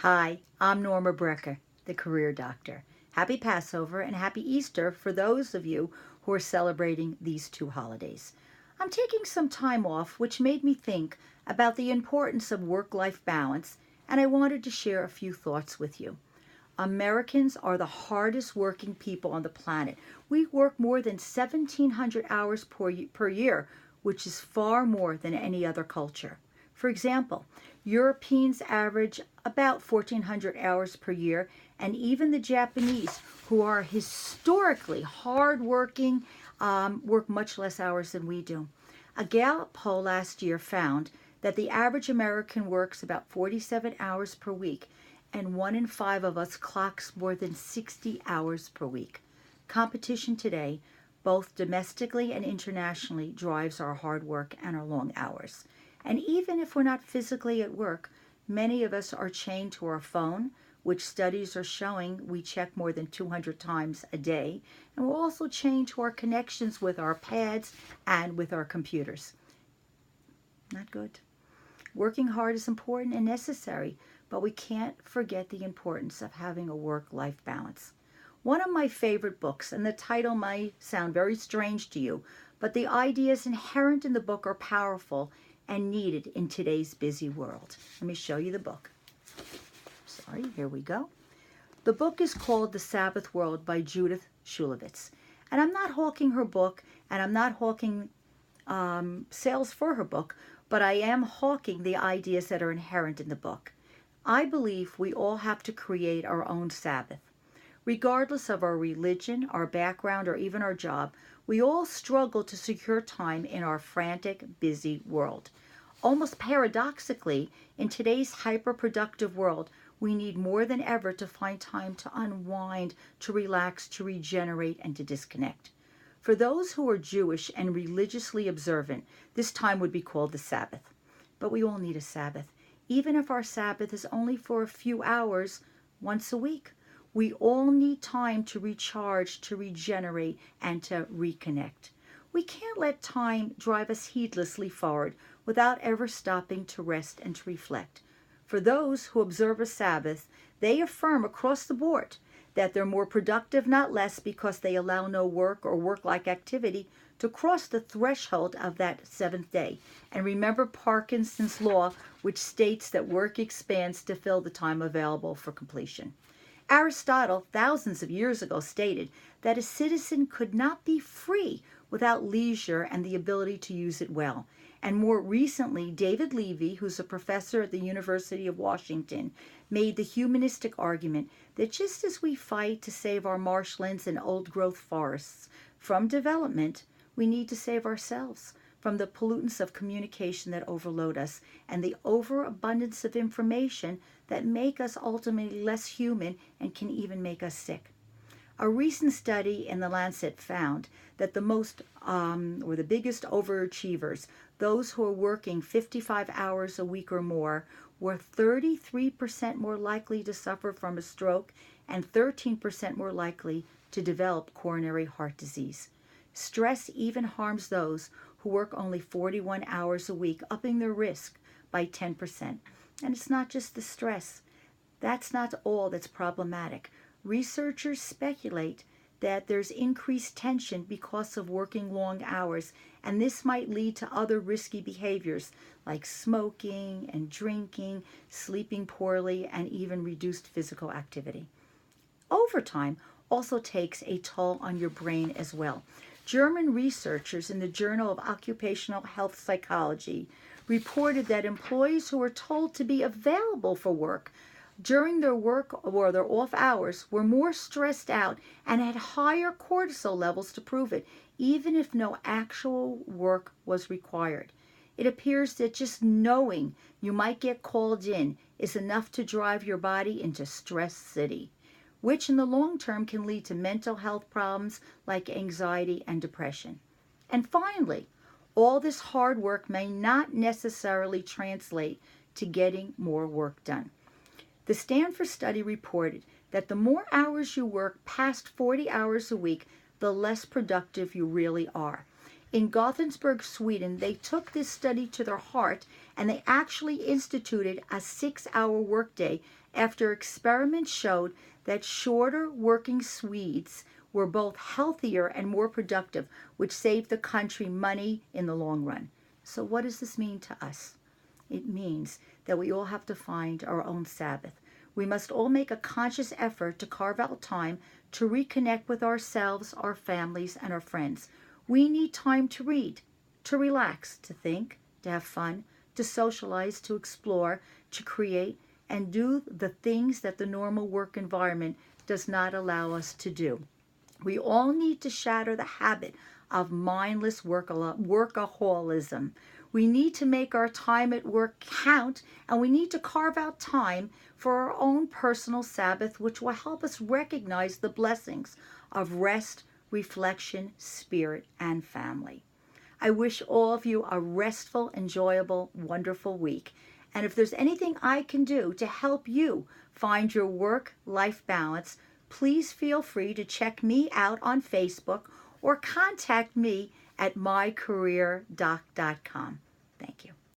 Hi, I'm Norma Brecker, the Career Doctor. Happy Passover and Happy Easter for those of you who are celebrating these two holidays. I'm taking some time off, which made me think about the importance of work-life balance, and I wanted to share a few thoughts with you. Americans are the hardest working people on the planet. We work more than 1,700 hours per year, which is far more than any other culture. For example, Europeans average about 1,400 hours per year, and even the Japanese, who are historically hardworking, work much less hours than we do. A Gallup poll last year found that the average American works about 47 hours per week, and 1 in 5 of us clocks more than 60 hours per week. Competition today, both domestically and internationally, drives our hard work and our long hours. And even if we're not physically at work, many of us are chained to our phone, which studies are showing we check more than 200 times a day. And we're also chained to our connections with our pads and with our computers. Not good. Working hard is important and necessary, but we can't forget the importance of having a work-life balance. One of my favorite books, and the title might sound very strange to you, but the ideas inherent in the book are powerful and needed in today's busy world. Let me show you the book. Sorry, here we go. The book is called The Sabbath World by Judith Shulevitz. And I'm not hawking her book, and I'm not hawking sales for her book, but I am hawking the ideas that are inherent in the book. I believe we all have to create our own Sabbath. Regardless of our religion, our background, or even our job, we all struggle to secure time in our frantic, busy world. Almost paradoxically, in today's hyper-productive world, we need more than ever to find time to unwind, to relax, to regenerate, and to disconnect. For those who are Jewish and religiously observant, this time would be called the Sabbath. But we all need a Sabbath, even if our Sabbath is only for a few hours once a week. We all need time to recharge, to regenerate, and to reconnect. We can't let time drive us heedlessly forward without ever stopping to rest and to reflect. For those who observe a Sabbath, they affirm across the board that they're more productive, not less, because they allow no work or work-like activity to cross the threshold of that seventh day. And remember Parkinson's law, which states that work expands to fill the time available for completion. Aristotle, thousands of years ago, stated that a citizen could not be free without leisure and the ability to use it well. And more recently, David Levy, who's a professor at the University of Washington, made the humanistic argument that just as we fight to save our marshlands and old-growth forests from development, we need to save ourselves from the pollutants of communication that overload us and the overabundance of information that make us ultimately less human and can even make us sick. A recent study in The Lancet found that the biggest overachievers, those who are working 55 hours a week or more, were 33% more likely to suffer from a stroke and 13% more likely to develop coronary heart disease. Stress even harms those who work only 41 hours a week, upping their risk by 10%. And it's not just the stress. That's not all that's problematic. Researchers speculate that there's increased tension because of working long hours, and this might lead to other risky behaviors like smoking and drinking, sleeping poorly, and even reduced physical activity. Overtime also takes a toll on your brain as well. German researchers in the Journal of Occupational Health Psychology reported that employees who were told to be available for work during their work or their off hours were more stressed out and had higher cortisol levels to prove it, even if no actual work was required. It appears that just knowing you might get called in is enough to drive your body into stress city, which in the long term can lead to mental health problems like anxiety and depression. And finally, all this hard work may not necessarily translate to getting more work done. The Stanford study reported that the more hours you work past 40 hours a week, the less productive you really are. In Gothenburg, Sweden, they took this study to their heart and they actually instituted a 6-hour workday after experiments showed that shorter working Swedes were both healthier and more productive, which saved the country money in the long run. So what does this mean to us? It means that we all have to find our own Sabbath. We must all make a conscious effort to carve out time to reconnect with ourselves, our families, and our friends. We need time to read, to relax, to think, to have fun, to socialize, to explore, to create, and do the things that the normal work environment does not allow us to do. We all need to shatter the habit of mindless workaholism. We need to make our time at work count, and we need to carve out time for our own personal Sabbath, which will help us recognize the blessings of rest, reflection, spirit, and family. I wish all of you a restful, enjoyable, wonderful week. And if there's anything I can do to help you find your work-life balance, please feel free to check me out on Facebook or contact me at mycareerdoc.com. Thank you.